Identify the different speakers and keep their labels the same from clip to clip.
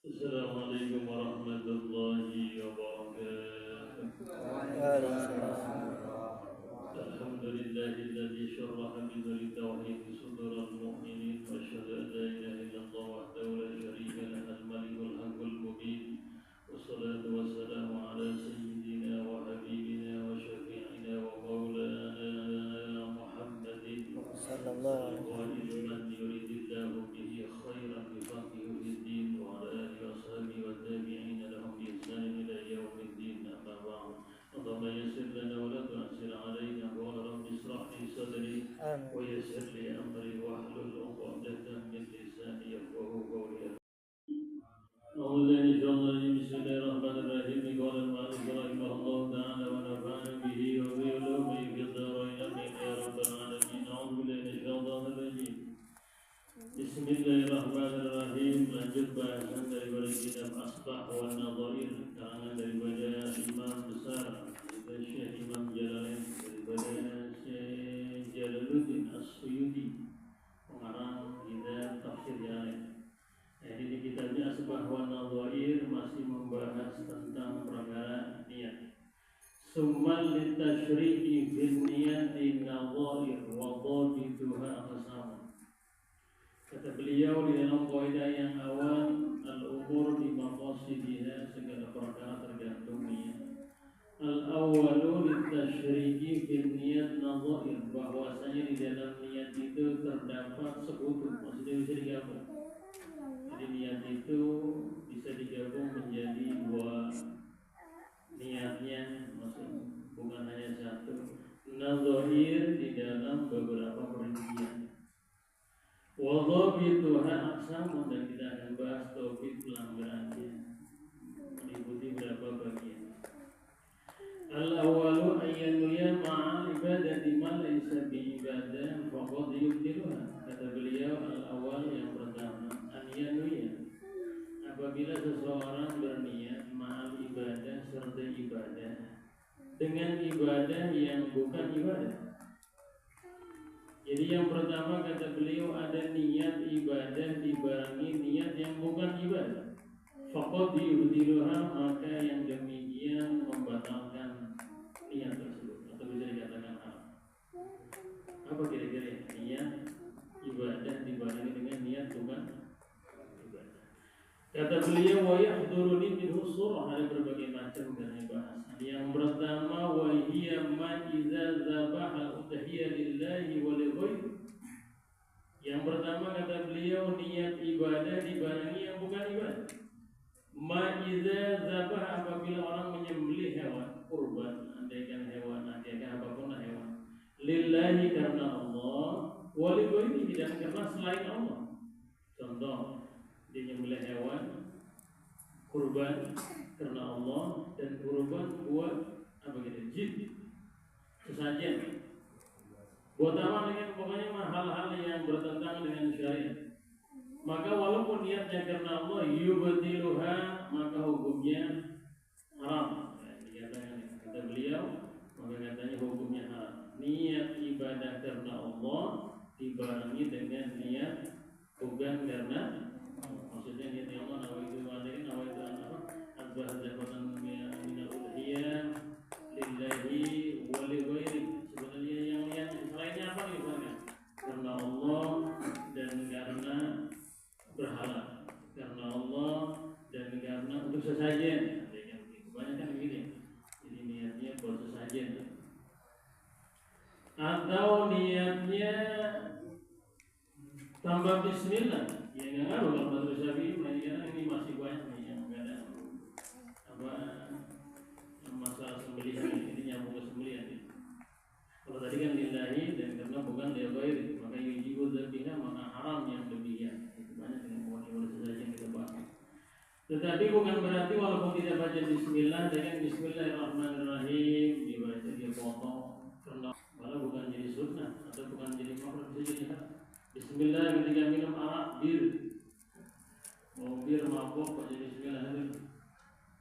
Speaker 1: Assalamualaikum warahmatullahi wabarakatuh. Alhamdulillahilladzi syarraha bidzal tauhid sudural mu'minin wa asyhadu an la ilaha illallah wahdahu la syarika lahu al-malikul haqqul mubin. Wassalatu wassalamu ala sayyidina wa habibina wa syafi'ina wa maulana Muhammadin al-qa'il man yuridillahu bihi khairan yufaqihu fid-din wa ala alihi wa sahbihi wa tabi'ina lahum bi ihsanin ila yaumiddin. Amma ba'd. اللهم يسر لنا ولا تعسر علينا وقال رب اشرح لي صدري ويسر لي امري واحلل عقدة من لساني يفقهوا قولي. أعوذ بالله بسم الله الرحمن الرحيم. قال المؤلف رحمه الله تعالى ونفعنا به وبعلومه في الدارين آمين يا رب العالمين. أعوذ بالله من الشيطان الرجيم. Bismillahirrahmanirrahim. Lanjut bahasan daripada kitab Asbah wa Nadhair, karangan daripada Imam besar Syekh Imam Jalalain, daripada Syekh Jalaluddin As-Suyuti, pengarang kitab Tafsir Jalalain. Jadi di kitabnya Asbah wa Nadhair masih membahas tentang perkara niat. Summal litashri'i fil niyati nadhair wa dhabituha aqsam. Kata beliau di dalam kaidah yang awal, al-umur bi maqasidiha, segala perkara tergantung niat. Al-awwalu litashriqi fil niyat nadhair, bahwasanya di dalam niat itu terdapat sekutu, maksudnya bisa digabung. Jadi niat itu bisa digabung menjadi dua niatnya, maksud bukan hanya satu. Nadhair di dalam beberapa perincian. Wadhabituha aqsam, dan kita akan bahas tauhid pelanggarannya, meliputi berapa bagian. Al-awwalu ayyanuya ma'al ibadati ma laysa bi ibadah faqad yubtiluha. Kata beliau, al-awwal yang pertama, ayyanuya, apabila seseorang berniat ma'al ibadah, serta ibadah dengan ibadah yang bukan ibadah. Jadi yang pertama kata beliau, ada niat ibadah dibarengi niat yang bukan ibadah. Faqad yubtiluha, maka yang demikian membatalkan niat tersebut, atau bisa dikatakan haram. Apa kira-kira niat ibadah dibarengi dengan niat bukan ibadah? Kata beliau, wa yahduruni minhu surah, ada berbagai macam dari bahasa. Yang pertama, wa hiya ma iza zabaha udhiya lillahi wa li ghairi. Yang pertama kata beliau, niat ibadah dibarengi yang bukan ibadah. Ma iza zabaha, apabila orang menyembelih hewan kurban, andaikan hewan, andaikan apapun hewan, lillahi karena Allah, wa li ghairi, dan karena selain Allah. Contoh, dia menyembelih hewan kurban karena Allah, dan kurban buat apa gitu, jin, sesajen. Buat apa dengan pokoknya hal-hal yang bertentangan dengan syariat. Maka walaupun niatnya karena Allah, yubtiluha, maka hukumnya haram. Dikatakan kata beliau, maka katanya hukumnya haram. Niat ibadah karena Allah dibarengi dengan niat bukan karena, maksudnya niat yang Allah, nawaitu ma'alihin, nawaitu apa? Azbah zafatan minal udhiyah lillahi wa li ghairi. Sebenarnya yang niat selainnya apa nih Pak? Karena Allah dan karena berhala, karena Allah dan karena untuk sesajen. Kebanyakan begini. Jadi niatnya buat sesajen. Atau niatnya tambah bismillah. Ya nggak ngaruh kalau Badrul Syafi'i, ini masih banyak nih yang nggak ada apa masalah sembelihan ini nyambung ke sembelihan. Kalau tadi kan lillahi dan karena bukan li ghairi, maka yujibu dzabina, maka haram yang demikian. Itu banyak yang boleh saja yang kita bahas. Tetapi bukan berarti walaupun tidak baca bismillah, dengan bismillahirrahmanirrahim dibaca dia potong, karena malah bukan jadi sunnah atau bukan jadi makruh, bisa jadi haram. Bismillah ketika minum arak, bir, mau bir mabuk baca bismillah itu.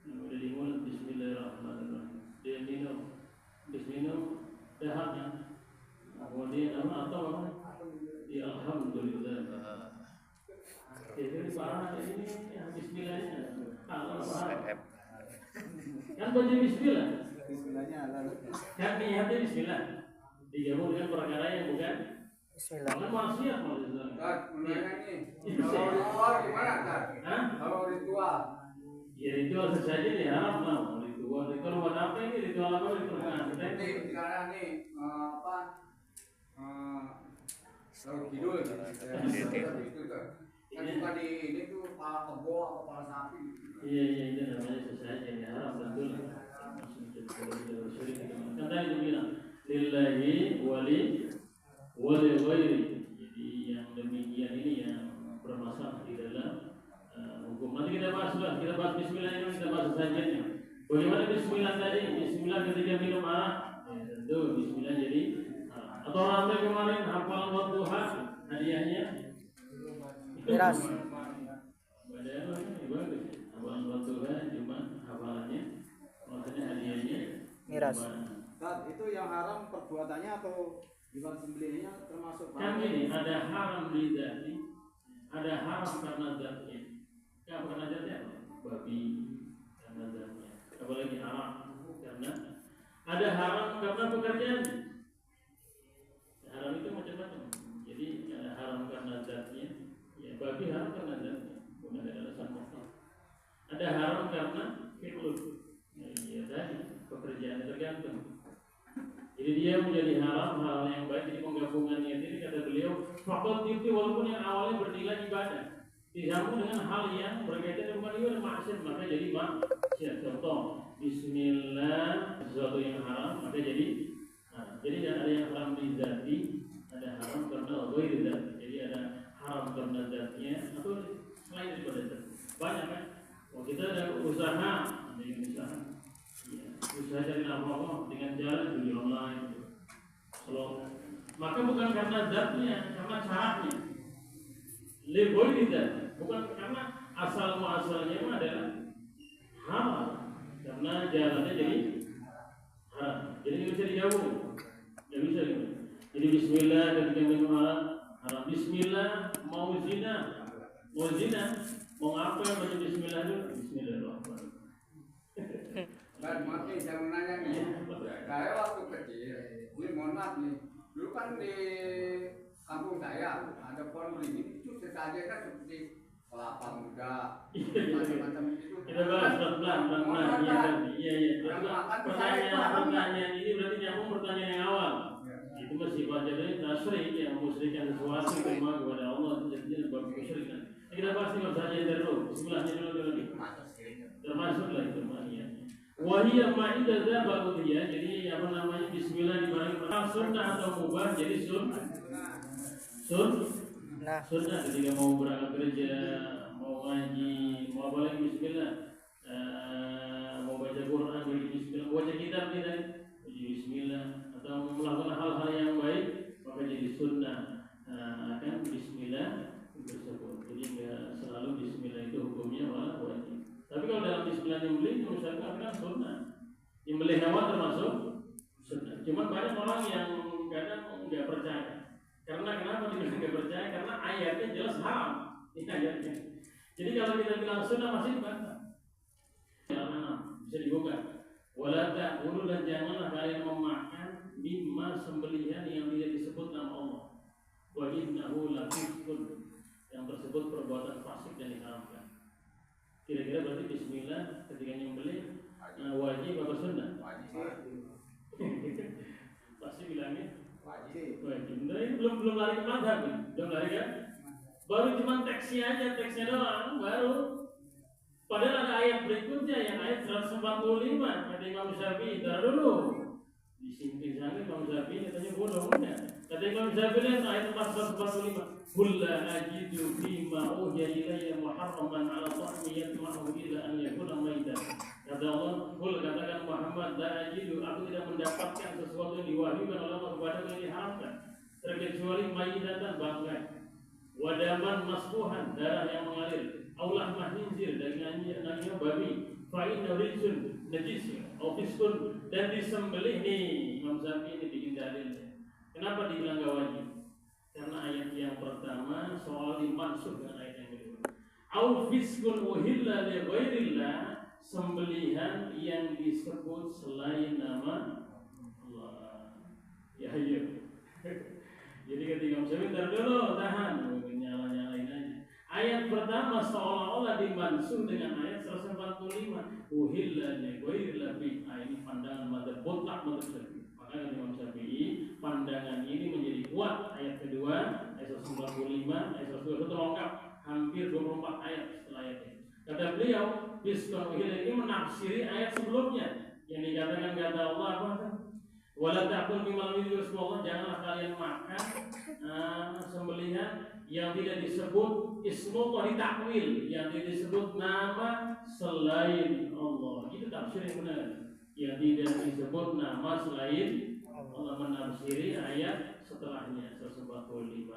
Speaker 1: Udah di mulut bismillahirrahmanirrahim, dia minum, habis minum dahaknya, kemudian atau apa? Ya alhamdulillah. Jadi parah ini bismillahnya. Kan baca bismillah.
Speaker 2: Bismillahnya halal.
Speaker 1: Kan niatnya bismillah. Digabung dengan perkara yang bukan
Speaker 3: Bismillah.
Speaker 1: bukan maksiat maksudnya.
Speaker 4: Tat, menanya nih. Kalau ritual gimana, Tat?
Speaker 1: Hah?
Speaker 4: Kalau ritual.
Speaker 1: Ya ritual saja nih haram lah. Ritual buat apa ini? Ritual apa? Ritual
Speaker 4: Nanti misalnya nih apa? Kalau kidul itu tuh. Kan suka di ini tuh kepala kebo atau kepala sapi.
Speaker 1: Iya itu namanya sesajen ya haram tentu lah. Kan tadi dia bilang lillahi wali ghairi. Jadi yang demikian ini yang bermasalah di dalam hukum. Nanti kita bahas bismillah ini, kita bahas sesajennya. Bagaimana bismillah tadi? Bismillah ketika minum arak, ya, tentu bismillah jadi atau sampai kemarin hafalan waktu hadiahnya
Speaker 3: Miras.
Speaker 1: Padahal ini bagus. Hafalan waktu cuma hafalannya, maksudnya hadiahnya
Speaker 3: Miras.
Speaker 2: Tat, itu yang haram perbuatannya atau jual sembelihnya termasuk
Speaker 1: Kan ini ada haram lidzati, ada haram karena zatnya. Karena zatnya apa? Babi karena zatnya. Apalagi haram karena ada haram karena pekerjaan. Haram itu macam-macam. Jadi ada haram karena zatnya. Ya babi haram karena zatnya. Bukan ada alasan mutlak. Ada haram karena fi'lul. Ya tadi pekerjaan tergantung. Jadi dia menjadi haram hal yang baik. Jadi penggabungannya ini kata beliau fakot itu walaupun yang awalnya bernilai ibadah disambung dengan hal yang berkaitan dengan ibadah maksiat maka jadi maksiat. Contoh bismillah sesuatu yang haram maka jadi jadi ada yang haram di zati, ada haram karena ghairi zati. Jadi ada haram karena zatnya atau selain daripada zat. Banyak kan? Oh kita ada usaha, ada yang usaha. Ya, usaha cari nafkah dengan cara judi online. Kalau maka bukan karena zatnya, karena caranya. Lebih tidak, bukan karena asal muasalnya adalah halal, karena jalannya jadi haram. Jadi nggak bisa digabung, nggak bisa gitu. Jadi Bismillah ketika minum haram. Bismillah mau zina, mau apa baca Bismillah dulu? Bismillahirrahmanirrahim.
Speaker 4: Dan mati saya mau nanya nih. Saya waktu kecil, ini mohon maaf nih. Dulu kan di kampung saya ada pohon beringin itu sesajen kan seperti kelapa muda, macam-macam itu.
Speaker 1: Kita bahas pelan-pelan. Iya. Pertanyaan ini berarti nyambung pertanyaan yang awal. Itu masih wajar dari tasrik yang musyrikan sesuatu cuma kepada Allah jadi bab musyrikan. Kita bahas ini saja dulu. Bismillahnya dulu. Termasuklah itu maknanya. Wahiyah ma'idah dzaba dia. Jadi apa namanya bismillah dibalik sunnah atau mubah jadi sunnah ketika mau berangkat kerja, mau ngaji, mau apa lagi bismillah, mau baca Quran jadi bismillah, baca kitab tidak jadi bismillah, atau melakukan hal-hal yang baik maka jadi sunnah akan bismillah tersebut. Jadi nggak selalu bismillah itu hukumnya malah wajib. Tapi kalau dalam bismillah nyembelih misalkan kan sunnah, nyembelih hewan termasuk sunnah. Cuma banyak orang yang kadang nggak percaya. Karena kenapa dia nggak percaya? Karena ayatnya jelas haram. Ini ayatnya. Jadi kalau kita bilang sunnah masih dibantah. Bisa dibuka. Wala ta'kulu dan janganlah kalian memakan mimma sembelihan yang tidak disebut nama Allah. Wa innahu lafisqun. Yang tersebut perbuatan fasik dan diharamkan. Kira-kira berarti bismillah ketika nyembelih wajib apa sunnah?
Speaker 4: Wajib.
Speaker 1: Pasti bilangnya
Speaker 4: Wajib.
Speaker 1: nah, ini belum lari ke madhab nih. Belum lari kan? Baru cuma teksnya doang baru. Padahal ada ayat berikutnya yang ayat 145 kata Imam Syafi'i. Ntar dulu disinting sana Imam Syafi'i katanya bodoh enggak. Kata Imam Syafi'i ayat 145 Qul la ajidu fima uhiya ilayya muharraman ala ta'mi yatma'u illa an yakuna maitan. Kata Allah, Qul katakan Muhammad la ajidu, aku tidak mendapatkan sesuatu yang diwahyukan oleh Allah kepada yang diharamkan terkecuali maitatan bangkai, wadaman masfuhan darah yang mengalir, aulah mahinzir dagingnya babi, fa'inna rizun najis, ofiskun dan disembelih nih. Imam Syafi'i ini bikin dalilnya. Kenapa dibilang gak wajib? Karena ayat yang pertama soal dimaksud dengan ayat yang kedua. Au fiskun uhilla li ghairillah, sembelihan yang disebut selain nama Allah. Ya iya. Jadi ketika Imam Syafi'i dulu tahan, nyala-nyalain aja. Ayat pertama seolah-olah dimansuh dengan ayat 145. Uhilla li ghairil bi. Ini pandangan madzhab botak madzhab Syafi'i. Maka Imam Syafi'i pandangan ini menjadi kuat. Ayat kedua, ayat 145, ayat 121 lengkap, hampir 24 ayat setelah ayat ini. Kata beliau, Bismillah ini menafsiri ayat sebelumnya yang dikatakan kata Allah apa? Wala ta'kul mimma lam yuzkar Allah, janganlah kalian makan sembelihan yang tidak disebut ismullah ditakwil, yang tidak disebut nama selain Allah. Itu tafsir yang benar. Yang tidak disebut nama selain Allah, menafsiri ayat setelahnya 145.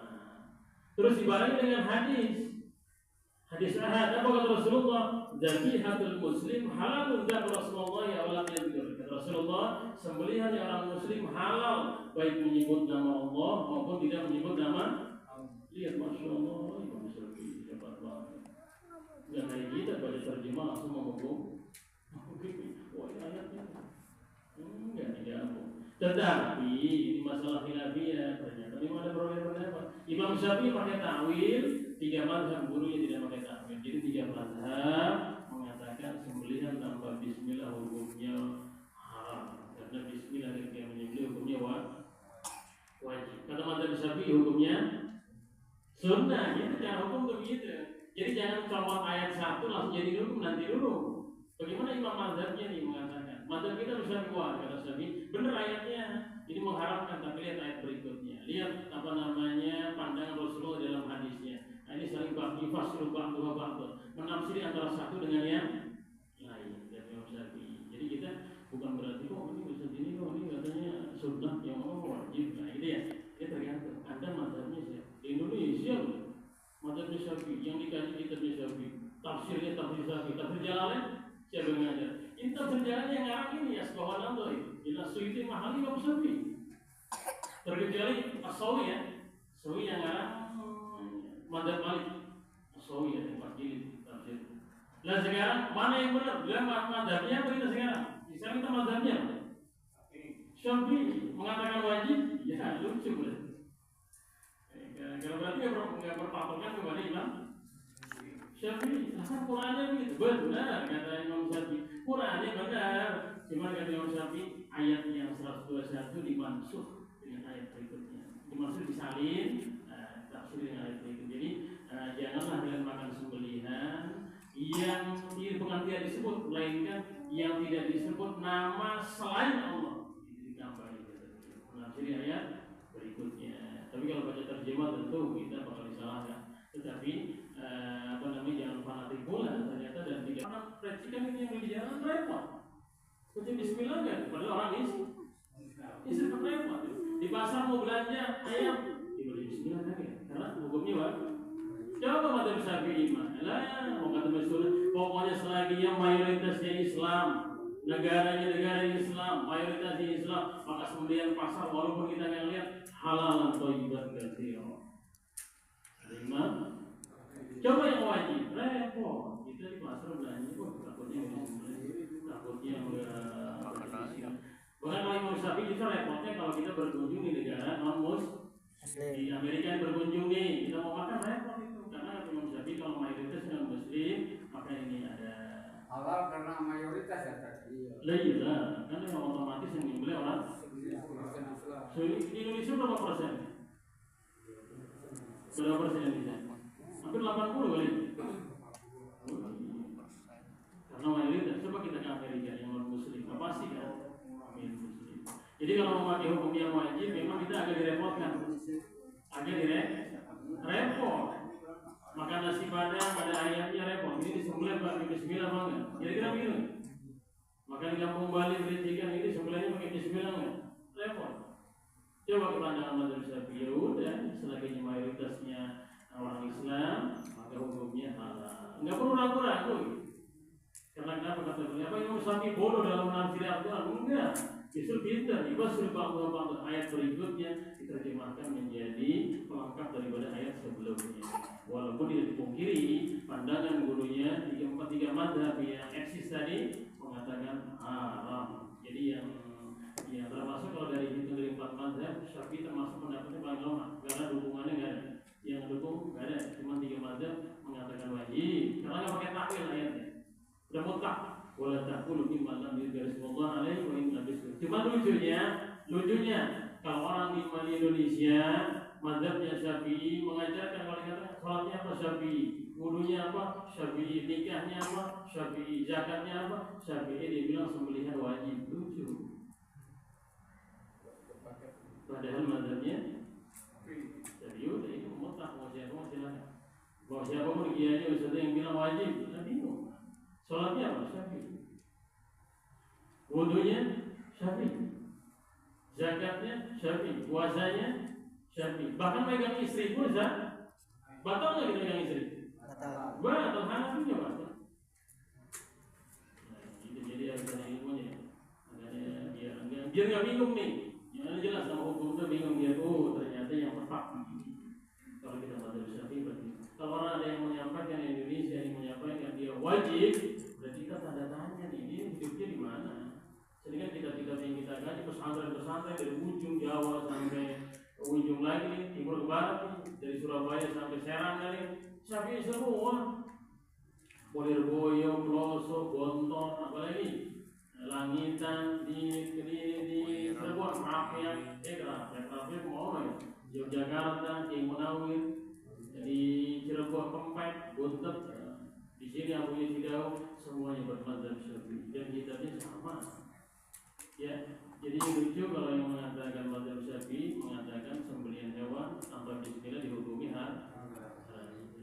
Speaker 1: Terus dibarengi dengan hadis ahad. Apa kata Rasulullah? Zabihatul muslim halalun dzat Rasulullah ya Allah yadzkur. Kata Rasulullah, sembelihan orang muslim halal baik menyebut nama Allah maupun tidak menyebut nama. Lihat Masya Allah, Imam Syafi'i hebat banget. Gak kayak kita baca terjemah langsung menghukum. Wah ini ayatnya enggak digabung. Tetapi ini masalah khilafiyah, ternyata memang ada perbedaan pendapat. Imam Syafi'i pakai ta'wil, 3 mazhab gurunya tidak pakai ta'wil. Jadi 3 mazhab mengatakan sembelihan tanpa bismillah hukumnya haram. Karena bismillah ketika menyembelih hukumnya wajib. Kata mazhab Syafi'i hukumnya sunnah. Itu cara hukum begitu. Jadi jangan copot ayat 1 langsung jadi hukum, nanti dulu. Bagaimana imam mazhabnya nih mengatakan? Mazhab kita bisa kuat, kata Syafi'i. Benar ayatnya, ini mengharamkan, tapi lihat ayat berikutnya. Lihat apa namanya pandangan Rasulullah dalam hadisnya. Nah, ini saling ba'tifas ba'dha ba'dha, menafsiri antara satu dengan yang lain dari Imam Syafi'i. Jadi kita bukan berarti ini bisa gini ini katanya sunnah yang wajib. Nah, itu ya. Ini tergantung. Anda mazhabnya siapa? Di Indonesia mazhab Syafi'i yang dikaji kitab Syafi'i. Tafsirnya tafsir Syafi'i, tafsir Jalalain siapa yang ngajar? Ini tafsir Jalalain yang ngarang ini ya sebawan Andoi. Bila Suyuti mahali Imam Syafi'i. Terkecuali As-Sawi ya. Sawi yang ngarang mazhab Malik. As-Sawi ya yang 4 jilid tafsir. Nah sekarang mana yang benar? Dia mazhabnya apa kita sekarang? Sekarang kita mazhabnya Syafi'i mengatakan wajib, ya lucu benar. Kalau berarti nggak berpatokan kepada Imam Syafi'i. Asal Qurannya begitu benar kata Imam Syafi'i. Qurannya benar. Cuma kata Imam Syafi'i ayat yang 121 dimansuh dengan ayat berikutnya. Dimansuh disalin, tafsir dengan ayat berikutnya. Jadi janganlah kalian makan sembelihan yang bukan tidak disebut, melainkan yang tidak disebut nama selain Allah. Itu ditambah itu. Menafsiri ayat berikutnya. Tapi kalau baca terjemah tentu kita bakal disalahkan. Tetapi apa namanya jangan fanatik pula ternyata dan tidak akan percikan ini yang di jalan repot. Baca Bismillah kan? Padahal orang isi repot. Di pasar mau belanja ayam diberi Bismillah kan ya? Karena hukumnya wajib. Coba mazhab Syafi'i mah, mau kata Rasul, pokoknya selagi yang mayoritasnya Islam, negaranya negara Islam, mayoritasnya Islam, maka sembelihan pasar walaupun kita nggak lihat halal atau thayyiban katsira. Imam, coba yang wajib, repot. Kita di pasar belanja, takutnya enggak. Bukan kalau Imam Syafi'i kita repotnya kalau kita berkunjung di negara non-Muslim. Di Amerika berkunjung nih, kita mau makan repot itu. Karena Imam Syafi'i kalau mayoritas non Muslim, maka ini ada
Speaker 4: halal karena mayoritas ya tadi.
Speaker 1: Lah iya, kan yang otomatis yang dibeli orang. So, di Indonesia berapa persen? Berapa persen Indonesia? Hampir 80 kali. Karena mayoritas, coba kita ke Amerika yang non Muslim, apa sih kan? Muslim. Jadi kalau memakai hukum yang wajib, memang kita agak direpotkan. Repot. Makan nasi padang ada ayamnya repot. Ini disembelih pakai bismillah apa enggak? Kira-kira begitu. Makan di kampung Bali berikan ini disembelihnya pakai bismillah enggak? Repot. Coba ke pandangan mazhab Syafi'i dan selagi mayoritasnya orang Islam, maka hukumnya halal. Enggak perlu ragu-ragu. Karena kenapa kata beliau? Apa Imam Syafi'i bodoh dalam menafsir Al-Quran? Enggak. Justru pintar. Ibasur ba'dha ayat berikutnya diterjemahkan menjadi pelengkap daripada ayat sebelumnya. Walaupun tidak dipungkiri pandangan gurunya 3 mazhab yang eksis tadi mengatakan haram. Jadi yang termasuk kalau dari hitung dari 4 mazhab, Syafi'i termasuk pendapatnya paling lemah karena dukungannya nggak ada. Yang dukung nggak ada, cuma 3 mazhab mengatakan wajib. Karena nggak pakai takwil ayatnya. Udah mutlak. Wala taqulu mimma lam yuzkar Allah alaihi wa inna bisu. Cuma lucunya kalau orang di Indonesia mazhabnya Syafi'i mengajarkan kalau dikatakan salatnya apa Syafi'i, wudunya apa Syafi'i, nikahnya apa Syafi'i, zakatnya apa Syafi'i, dia bilang sembelihan wajib. Lucu. Padahal mazhabnya Syafi'i udah itu mutlak, mau siapa mau silakan. Mau siapa mau kiai ustaz yang bilang wajib, kita bingung. Salatnya apa Syafi'i, wudunya Syafi'i, zakatnya Syafi'i, puasanya Syafi'i. Bahkan megang istri pun batal nggak kita megang istri? Batal, Hanafinya batal. Nah, itu jadi harus ada ilmunya. Makanya biar nggak bingung nih. Yang jelas sama hukum itu bingung dia. Oh ternyata yang tepat. Kalau kita baca Syafi'i berarti. Kalau orang ada yang menyampaikan di Indonesia yang menyampaikan dia wajib, berarti kita tanda tanya nih dia hidupnya di mana? Jadi kan kita yang kita gaji pesantren dari ujung Jawa sampai ujung lagi timur ke barat nih, dari Surabaya sampai Serang kali Syafi'i semua, Lirboyo, Pelosok, Gontor, apalagi Langitan di Cirebon, Rakyat, Rakyat mau ya, Yogyakarta, King Munawir, di Cirebon, Kempek, Buntet, di sini Abu Yazid, semuanya bermadzhab Syafi'i dan kitabnya sama. Ya, jadi lucu kalau yang mengatakan mazhab Syafi'i mengatakan sembelihan hewan tanpa bismillah dihukumi haram.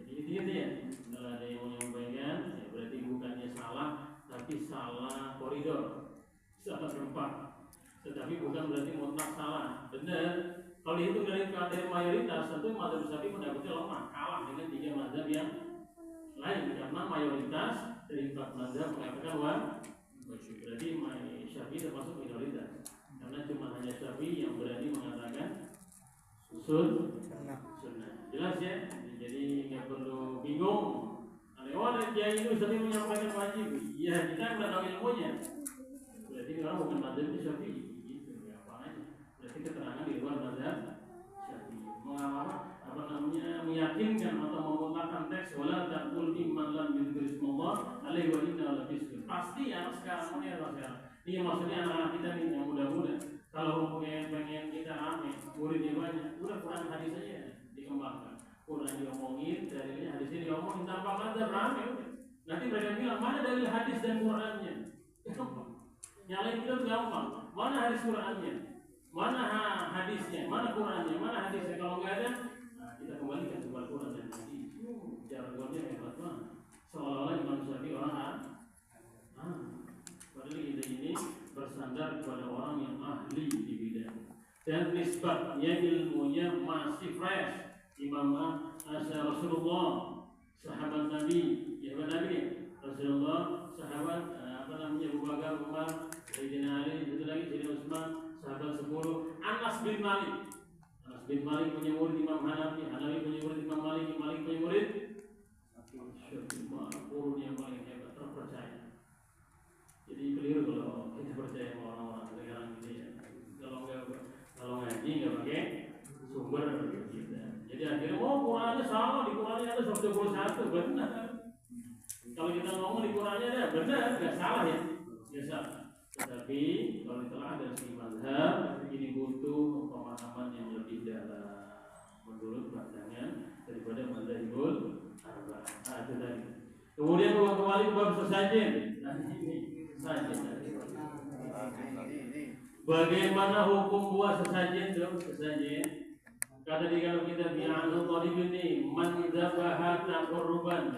Speaker 1: Jadi itu ya. Kalau ada yang menyampaikan, ya berarti bukannya salah, tapi salah koridor, salah tempat. Tetapi bukan berarti mutlak salah. Benar. Kalau dihitung dari mayoritas, tentu mazhab Syafi'i pendapatnya lemah, kalah dengan 3 mazhab yang lain karena mayoritas dari 4 mazhab mengatakan wajib. Berarti Syafi'i termasuk minoritas. Karena cuma hanya Syafi'i yang berani mengatakan sunnah. Jelas ya? Jadi nggak perlu bingung. Ada kiai itu sering menyampaikan wajib. Ya kita nggak tahu ilmunya. Berarti orang bukan mazhab Syafi'i. Gitu ya apa aja. Berarti keterangan di luar mazhab Syafi'i. Meyakinkan atau memutlakan teks wala taqul mimman lam yuzkar ismallah alaihi wa inna la fisq. Pasti anak sekarang ini sekarang. Ini maksudnya anak-anak kita nih yang muda-muda. Kalau pengen kita rame, muridnya banyak, udah Quran hadis aja dikembangkan. Quran diomongin, dalilnya hadisnya diomongin tanpa mazhab rame udah. Nanti mereka bilang mana dalil hadis dan Qurannya? Nyalain kita tuh gampang. Mana hadis Qurannya? Mana hadisnya? Mana Qurannya? Mana hadisnya? Kalau nggak ada, kita kembalikan kepada Quran dan hadis. Jargonnya hebat banget. Seolah-olah Imam Syafi'i orang padahal ini bersandar kepada orang yang ahli di bidang dan nisbatnya ilmunya masih fresh. Imam Rasulullah, sahabat Nabi, ya Nabi Rasulullah, sahabat Abu Bakar, Umar, Sayyidina Ali, itu lagi Sayyidina Utsman, sahabat 10, Anas bin Malik. Anas bin Malik punya murid Imam Hanafi, Hanafi punya murid Imam Malik, Malik punya murid Syafi'i. Guru yang paling hebat, terpercaya. Jadi keliru kalau kita percaya sama orang-orang sekarang gitu ya. Kalau ngaji nggak pakai sumber gitu. Jadi akhirnya Qurannya salah, di Qurannya ada 121, benar. Kalau kita ngomong di Qurannya ada benar, nggak salah ya, nggak salah. Tetapi kalau telah ada si mazhab ini butuh pemahaman yang lebih dalam menurut pandangan daripada mazhabul arba'ah. Itu tadi. Kemudian kembali ke bab sesajen. Nah ini sajen. Bagaimana hukum buah sesajen dong? Sesajen. Kata dia kalau kita bi'anu thalib ini man dzabaha taqarruban.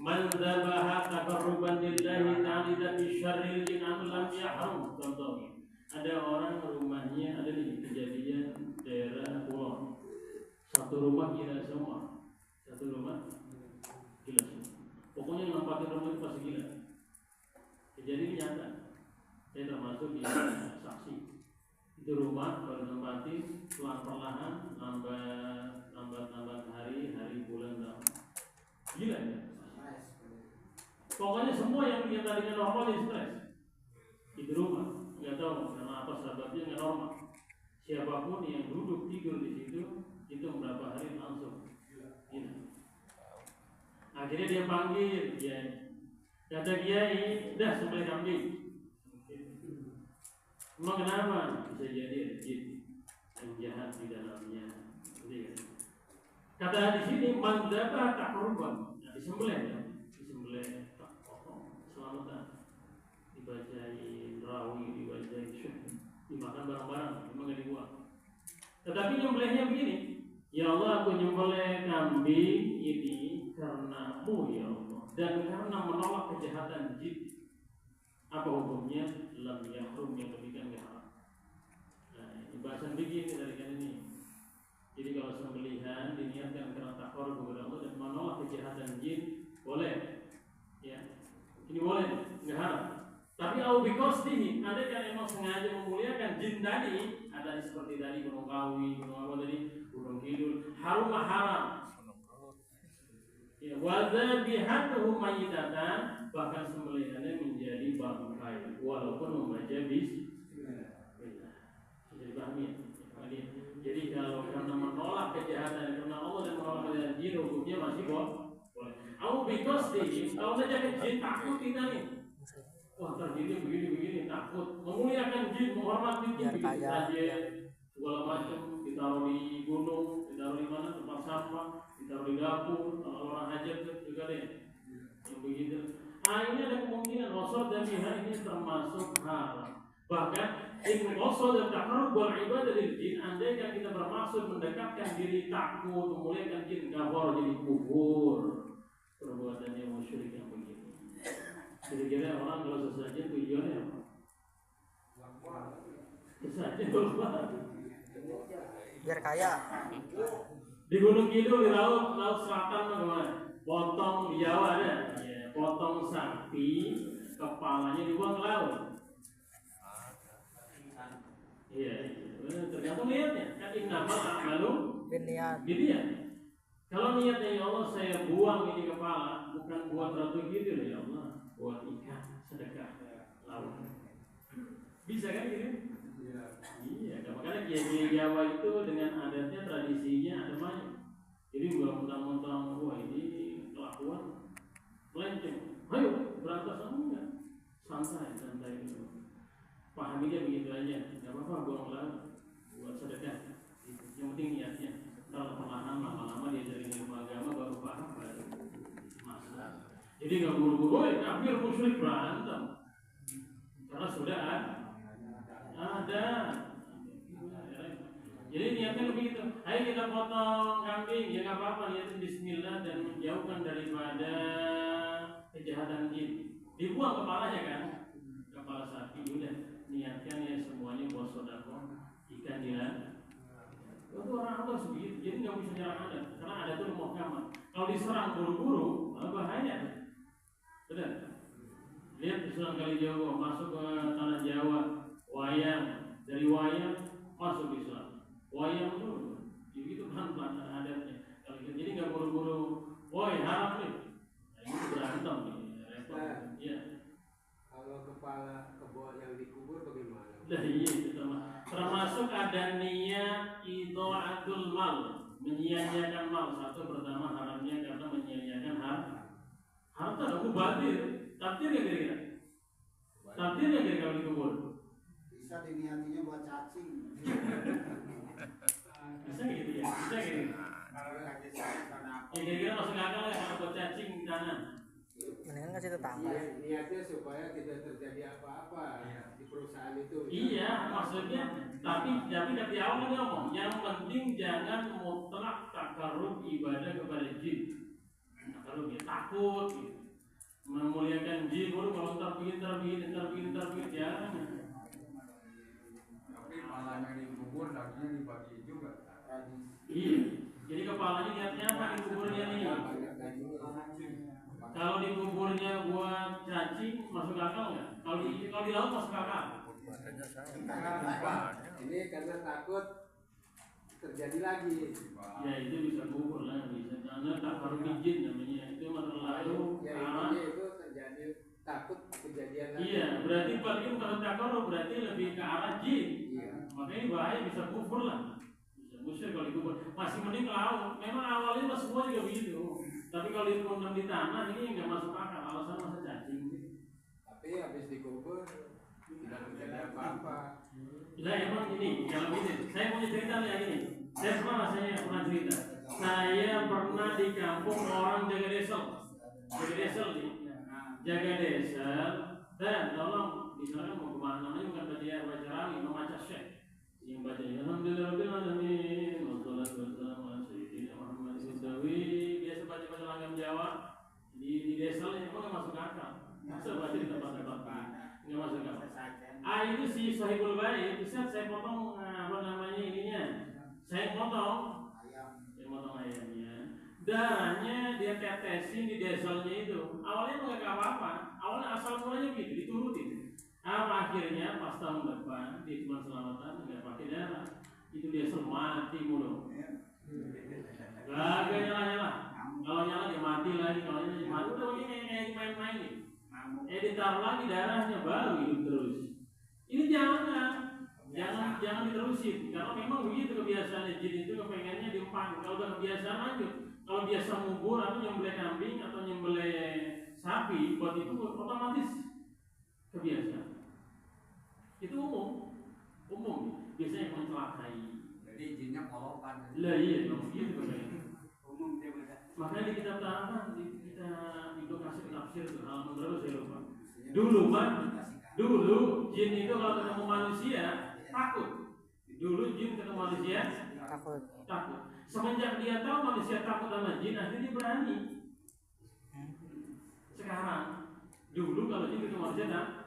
Speaker 1: Man dzabaha taqarruban lillahi ta'ala bi syarril jin'an lam yahrum. Contohnya ada orang rumahnya ada di kejadian daerah pulau. Satu rumah gila semua. Satu rumah gila semua. Pokoknya yang nempatin rumah itu pasti gila. Kejadian nyata. Saya termasuk di saksi. Itu rumah kalau ditempati perlahan nambah hari bulan tahun. Gila ya. Pokoknya semua yang dia tadinya normal dia stres di rumah, nggak tahu karena apa sebabnya nggak normal. Siapapun yang duduk tidur di situ itu berapa hari langsung hilang. Akhirnya dia panggil kiai, kata kiai, dah sembelih kambing. Emang kenapa? Bisa jadi ada jin yang jahat di dalamnya. Kata di sini mandaba takurban, disembelih ya, disembelih tak potong, selamatan, dibacain rawi, dibacain syuh, dimakan barang-barang, memang gak dibuang. Tetapi nyembelihnya begini, ya Allah aku nyembelih kambing ini karenamu ya Allah, dan karena menolak kejahatan jin. Apa hukumnya? Lam yahrum, yang demikian gak haram. Nah, ini bahasan begini dari kan ini. Jadi kalau sembelihan diniatkan karena takwa kepada Allah dan menolak kejahatan jin, boleh. Ya, ini boleh, nggak haram. Tapi au bikostihi, ada yang memang sengaja memuliakan jin tadi, ada seperti tadi gunung kawi, gunung apa tadi, gunung kidul, harum haram. Ya, wadhabihatuhu mayyitatan, bahkan sembelihannya menjadi bangkai, walaupun membaca bismillah. Jadi pahami ya? Jadi kalau karena menolak kejahatan karena Allah dan menolak kejahatan jin, hukumnya masih boleh. Aku bikosti, kalau saja jin takut kita nih. Wah terjadi begini takut. Memuliakan jin, menghormati jin, bikin saja segala macam, ditaruh di gunung, ditaruh di mana tempat sampah, ditaruh di dapur, kalau orang hajat juga deh. Yang begitu. Ini ada kemungkinan wasol dan jihad ini termasuk haram. Bahkan ilmu wasol dan takarub wal ibadah lil jin, andai kan kita bermaksud mendekatkan diri takut, memuliakan jin, kafar jadi kufur. Perbuatan yang musyrik yang begini. Kira-kira orang kalau sesajen tujuannya apa? Sesajen
Speaker 3: Biar kaya.
Speaker 1: Di Gunung Kidul, di laut selatan bagaimana? Potong di Jawa ada, ya, potong sapi, kepalanya dibuang ke laut. Iya, tergantung niatnya. Kan innama a'malu
Speaker 3: Biniat.
Speaker 1: gitu ya. Kalau niatnya ya Allah saya buang ini kepala, bukan buat ratu gitu ya Allah, buat ikan sedekah laut. Bisa kan gitu? Iya, makanya kiai Jawa itu dengan adatnya tradisinya ada banyak. Jadi bukan mentang-mentang wah ini kelakuan melenceng. Ayo berantas sama enggak? Santai gitu. Pahaminya begitu aja, nggak apa-apa buang laut buat sedekah. Yang penting niatnya. Kalau perlahan lama-lama dia dari ilmu agama baru paham baru masalah. Jadi nggak buru-buru, kafir musyrik berantem. Karena sudah ada. Jadi niatnya begitu. Ayo kita potong kambing, ya nggak apa-apa, niatin Bismillah dan menjauhkan daripada kejahatan jin. Dibuang kepalanya kan, kepala sapi udah. Niatkan ya semuanya buat sodako ikan dia. Itu orang harus begitu, jadi nggak bisa nyerang adat, karena adat itu mau kamar. Kalau diserang buru-buru, bahaya. Benar? Lihat di Sunan Kalijaga masuk ke tanah Jawa, wayang dari wayang masuk Islam, wayang dulu, begitu pelan-pelan adatnya. Kalau gitu, jadi nggak buru-buru, woi haram nih, nah, ini berantem nih, repot. Iya.
Speaker 5: Kalau kepala kebo yang dikubur bagaimana?
Speaker 1: Nah, iya, termasuk ada niat idha'atul mal, menyia-nyiakan mal. Satu pertama haramnya karena menyia-nyiakan harta ada mubadir. Takdir ya kira-kira? Takdir ya kira-kira kalau dikubur?
Speaker 2: Bisa diniatinya buat cacing.
Speaker 1: Bisa gitu ya? Bisa gitu. Ya kira-kira masuk akal ya kalau buat cacing di tanah.
Speaker 3: Mendingan ngasih tetangga.
Speaker 5: Niatnya supaya tidak terjadi apa-apa di perusahaan itu.
Speaker 1: Iya, maksudnya tapi dari awal ngomong yang penting jangan mutlak takarrub ibadah kepada jin. Takarrub ya takut gitu. Memuliakan jin, kalau ntar begini jangan.
Speaker 4: Tapi malahnya dikubur, dagingnya dibagi juga.
Speaker 1: Iya, jadi kepalanya niatnya apa dikuburnya nih? Kalau dikuburnya buat cacing masuk akal nggak? Kalau di laut masuk akal?
Speaker 5: Ini karena takut terjadi lagi.
Speaker 1: Ya itu bisa kubur lah, bisa. Karena tak harus izin namanya itu terlalu
Speaker 5: Ya intinya itu terjadi takut kejadian lagi.
Speaker 1: Iya, berarti balik bukan takarub, berarti lebih ke arah jin.
Speaker 5: Iya.
Speaker 1: Makanya bahaya bisa kufur lah. Bisa musyrik kalau kufur. Masih mending ke laut. Memang awalnya mah semua juga begitu. Tapi kalau dipendam di tanah ini nggak masuk akal. Alasan masa cacing.
Speaker 5: Tapi habis dikubur tidak terjadi apa-apa.
Speaker 1: Lah emang ini, kalau ini, saya punya cerita nih yang ini. Saya pernah cerita. Saya pernah di kampung orang jaga desel nih. Jaga desel dan tolong misalkan mau kemana namanya bukan baca rawi, membaca syekh yang baca alhamdulillahirabbil alamin wassalatu wassalamu ala sayyidina Muhammad SAW. Biasa baca langgam Jawa di desel ini emang nggak masuk akal. Masa baca di tempat-tempat nggak masuk akal. Itu si Sohibul Bait, bisa saya potong saya potong ayamnya, darahnya dia tetesin di deselnya itu. Awalnya nggak apa-apa, awalnya asal mulanya gitu diturutin. Akhirnya pas tahun depan dia cuma selamatan nggak pakai darah, itu desel mati mulu. Gak nyala. Kalau nyala dia mati lagi, kalau nyala dia mati. Udah begini kayak main-main nih. Ditaruh lagi darahnya baru hidup terus. Ini jangan diterusin, karena memang begitu kebiasaan jin itu kepengennya diumpan. Kalau udah kebiasaan lanjut, kalau biasa ngubur atau nyembelih kambing atau nyembelih sapi, buat itu otomatis kebiasaan. Itu umum biasanya mencelakai.
Speaker 4: Jadi jinnya kolokan.
Speaker 1: Lah iya dong, gitu kepengen.
Speaker 4: Umum dia beda.
Speaker 1: Makanya di kitab Ta'aruf kita Ibnu Katsir tafsir halaman berapa saya lupa. Dulu jin itu kalau ketemu manusia takut. Dulu jin ketemu manusia takut. Semenjak dia tahu manusia takut sama jin, akhirnya dia berani. Sekarang, dulu kalau jin ketemu manusia takut.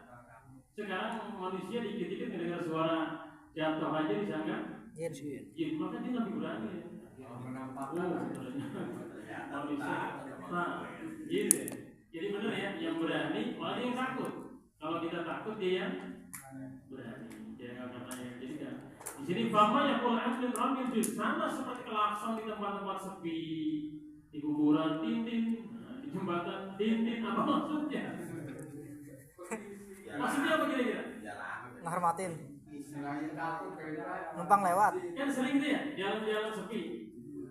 Speaker 1: Sekarang manusia dikit-dikit mendengar suara jatuh aja disangka jin, maka dia lebih berani. Manusia, gitu. Jadi benar ya, yang berani malah dia yang takut. Kalau kita takut dia yang berani. Jangan katanya. Jadi kan di sini fama ya Quran dan ramil sama seperti kelakson di tempat-tempat sepi, di kuburan tintin, di jembatan tintin. Apa maksudnya? Maksudnya apa kira-kira?
Speaker 3: Ngehormatin.
Speaker 4: Istilahnya takut kayak
Speaker 3: Numpang lewat.
Speaker 1: Kan sering gitu ya, jalan-jalan sepi.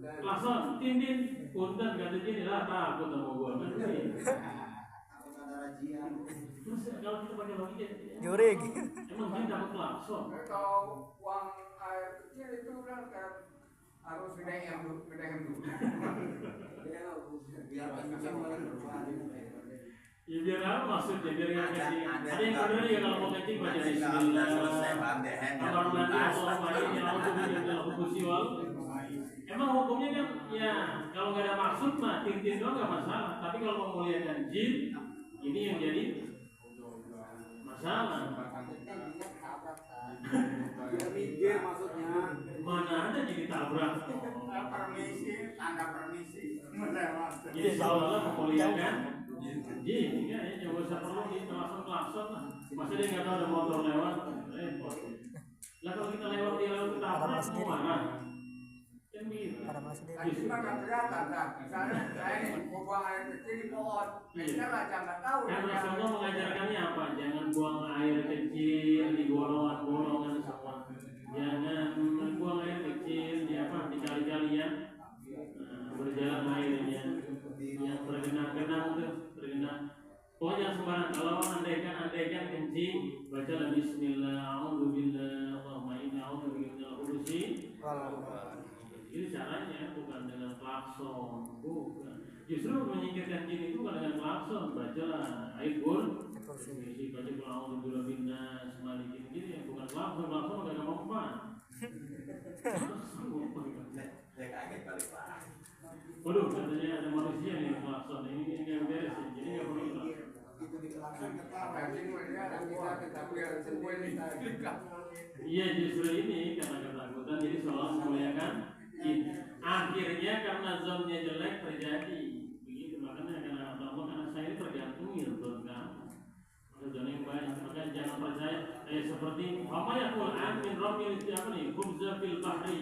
Speaker 1: Klakson tintin, punten kata gini lah takut sama gua kan. Terus kalau kita pakai logika,
Speaker 3: Jurig.
Speaker 1: emang jin takut klakson?
Speaker 4: kalau uang air kecil itu kan harus gedehem dulu.
Speaker 1: Ya biar apa maksudnya, biar nggak kencing. Ada yang benar ya kalau mau kencing baca Bismillah. Kamar mandi Allah mandi yang Allah punya hukum. Emang hukumnya kan ya kalau nggak ada maksud mah tintin doang nggak masalah. Tapi kalau mau memuliakan jin, ini yang jadi masalah.
Speaker 2: Minggir maksudnya.
Speaker 1: Mana ada jadi tabrak?
Speaker 4: Tanda permisi.
Speaker 1: Jadi seolah-olah memuliakan jin, ya jangan usah perlu di klakson lah. Masa dia nggak tahu ada motor lewat, repot. Lah kalau kita lewat dia lewat ketabrak, mau marah? Kan begitu.
Speaker 3: Pada malah sendiri.
Speaker 4: Tadi cuma nggak kelihatan kan? Misalnya saya ini mau buang air kecil di pohon, kita aja nggak tahu.
Speaker 1: Kan Rasulullah mengajarkannya apa? Jangan buang air kecil di bolongan-bolongan semua. Jangan buang air kecil di apa? Di kali-kalian berjalan airnya yang bergenang-genang tuh, bergenang. Pokoknya sembarang. Kalau andaikan kencing, bacalah Bismillah, A'udzubillah, Allahumma inni a'udzubika minal khubuthi. Ini caranya bukan dengan klakson, bukan. Justru menyingkirkan jin itu bukan dengan klakson, bacalah ayatul kursi, baca Qul birabbin nas, malikin gini, bukan klakson enggak ada mempan. Waduh, katanya ada manusia nih klakson ini nggak beres, jadi nggak perlu klakson. Iya justru ini karena ketakutan jadi seolah memuliakan jin. Akhirnya karena zonnya jelek terjadi begitu, makanya karena Allah karena saya ini tergantung ilmu kamu. Maka zon yang baik, maka jangan percaya seperti apa ya Quran min ramil apa nih khubza fil bahri,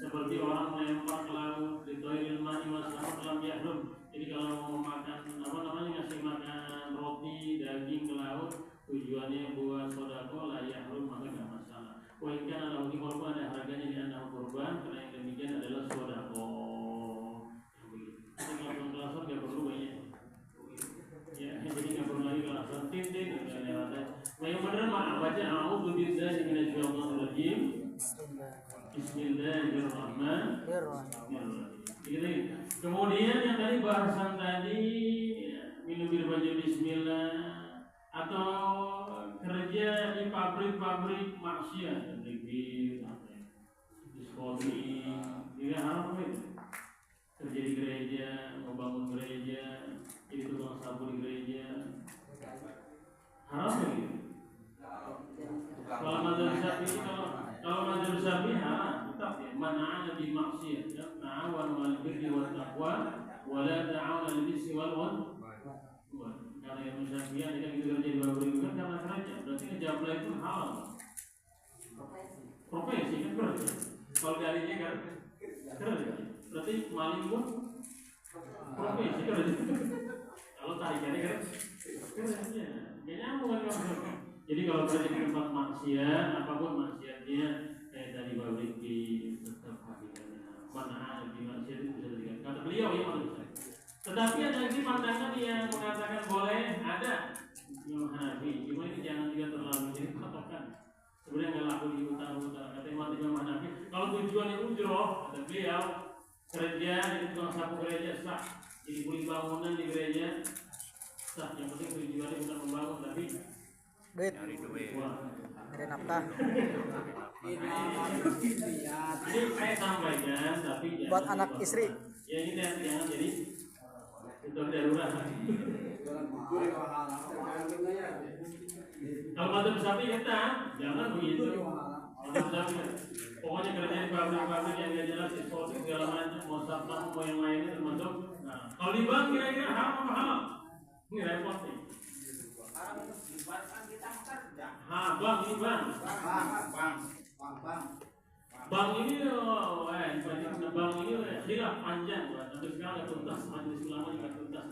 Speaker 1: seperti orang melempar ke laut di toiril ma'i wasalam lam yahrum. Jadi kalau mau makan apa namanya ngasih makan roti daging ke tujuannya buat sodako lah yahrum maka nggak masalah. Walaupun ada uji korban ada harganya di anak korban karena yang demikian adalah sodako. Jadi kalau kelasan nggak perlu banyak. Ya jadi nggak perlu lagi kelasan tintin nggak lewat. Nah yang benar mah baca a'udzubillahi minasyaitonirrajim. Bismillahirrahmanirrahim. Kemudian yang tadi bahasan tadi minum bir baju bismillah atau kerja di pabrik-pabrik maksiat, di diskoni, tidak haram itu. Kerja di gereja, membangun gereja, jadi tukang sapu di gereja, haram begitu. Kalau mazhab Syafi'i kalau mazhab Syafi'i haram, tetap ya. Mana di maksiat, ya. Ta'awanu 'alal birri wat taqwa wa la ta'awanu 'alal ismi wal 'udwan. Karena yang Syafi'i kan gitu kerja di pabrik kan karena kerja, berarti ngejabla itu halal. Profesi kan kerja. Kalau darinya kan kerja. Berarti maling pun profesi kerja. Kalau tarikannya kan kerja. Gak nyambung kan. Jadi kalau kerja di tempat maksiat, apapun maksiatnya kayak tadi pabrik di tetap hakikannya mana di maksiat itu bisa dikatakan. Kata beliau ya maksudnya. Tetapi ada lagi pandangan yang mengatakan boleh ada Imam Hanafi. Cuma ini jangan juga terlalu jadi patokan. Sebenarnya nggak laku di utara-utara. Kata Imam Hanafi. Kalau tujuannya ujroh, kata beliau kerja di tukang sapu gereja sah. Jadi kuli bangunan di gereja sah. Yang penting tujuannya bukan membangun tapi
Speaker 3: duit dari nafkah
Speaker 1: jadi saya sampaikan tapi
Speaker 3: buat anak istri.
Speaker 1: Ya ini jangan jadi itu darurat. Kalau mazhab Syafi'i kata jangan begitu. Mazhab Syafi'i pokoknya kerja di pabrik-pabrik yang nggak jelas ekspor segala macam mau sapam mau yang lainnya termasuk. Nah kalau di bank kira-kira haram apa halal? Ini repot nih. Bang ini bang. Bang ini bang ini khilaf panjang sampai sekarang nggak tuntas, majelis ulama nggak tuntas.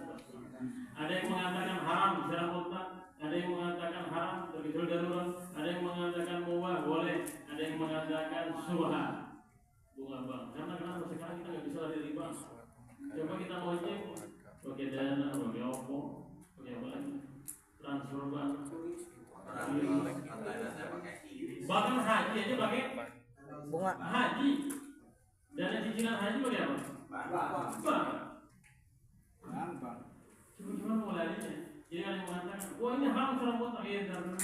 Speaker 1: Ada yang mengatakan haram secara mutlak, ada yang mengatakan haram terkecuali darurat, ada yang mengatakan mubah boleh, ada yang mengatakan subhan bunga bang. Karena kenapa sekarang kita nggak bisa lari dari bang. Coba kita mau cek pakai dana, pakai oppo, pakai apa lagi, transfer bank. Bahkan haji aja pakai
Speaker 3: bunga
Speaker 1: haji. Dana cicilan haji pakai apa? Bank. Cuma mau larinya. Jadi ada yang mengatakan, wah ini haram secara mutlak ya dulu.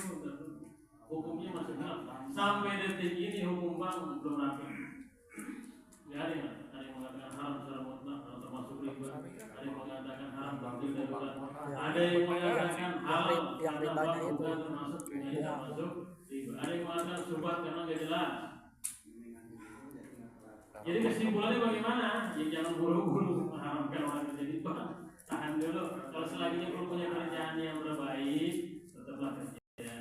Speaker 1: Hukumnya masih gelap. Sampai detik ini hukum bank belum rapi. Nggak ada yang mengatakan haram secara mutlak atau termasuk riba. Ada yang mengatakan haram termasuk darurat. Ada yang mengatakan halal
Speaker 3: yang ribanya itu
Speaker 1: termasuk riba. Ada yang mengatakan subhat karena nggak jelas. Jadi kesimpulannya bagaimana? Ya jangan buru-buru mengharamkan orang kerja di bank. Tahan dulu. Kalau selagi belum punya kerjaan yang terbaik, tetaplah kerja.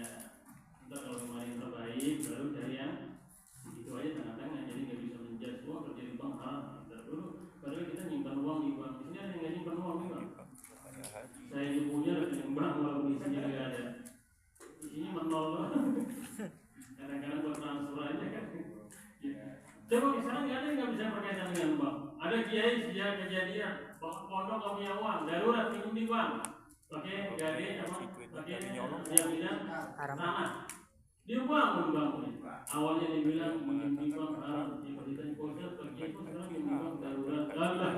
Speaker 1: Ntar kalau kemarin terbaik, baru cari yang itu aja tengah-tengah. Jadi nggak bisa menjudge wah kerja di bank haram. Ntar dulu. Padahal kita nyimpan uang di bank. Di sini ada yang nggak nyimpan uang di bank. Saya punya rekening bank walaupun isinya nggak ada. Isinya menol loh. Kadang-kadang buat transfer aja kan. Coba misalnya nggak ada yang nggak bisa berkaitan dengan bank. Ada kiai sejak kejadian pondok nggak punya uang, darurat pinjam di bank, pakai gade apa, pakai jaminan tanah. Dia bangun banknya. Awalnya dibilang pinjam di bank haram, jika ditanya polsek pergi itu sekarang pinjam di bank darurat. Darurat.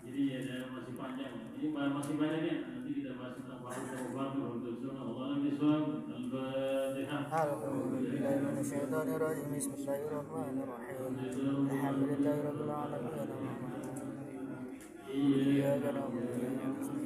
Speaker 1: Jadi ada masih panjang. Ini masih banyak ya. Nanti kita bahas tentang waktu untuk Allah Bismillah. Al-Fatihah.
Speaker 3: Bismillahirrahmanirrahim. Alhamdulillahirabbil alamin. Iyyaka na'budu wa iyyaka nasta'in.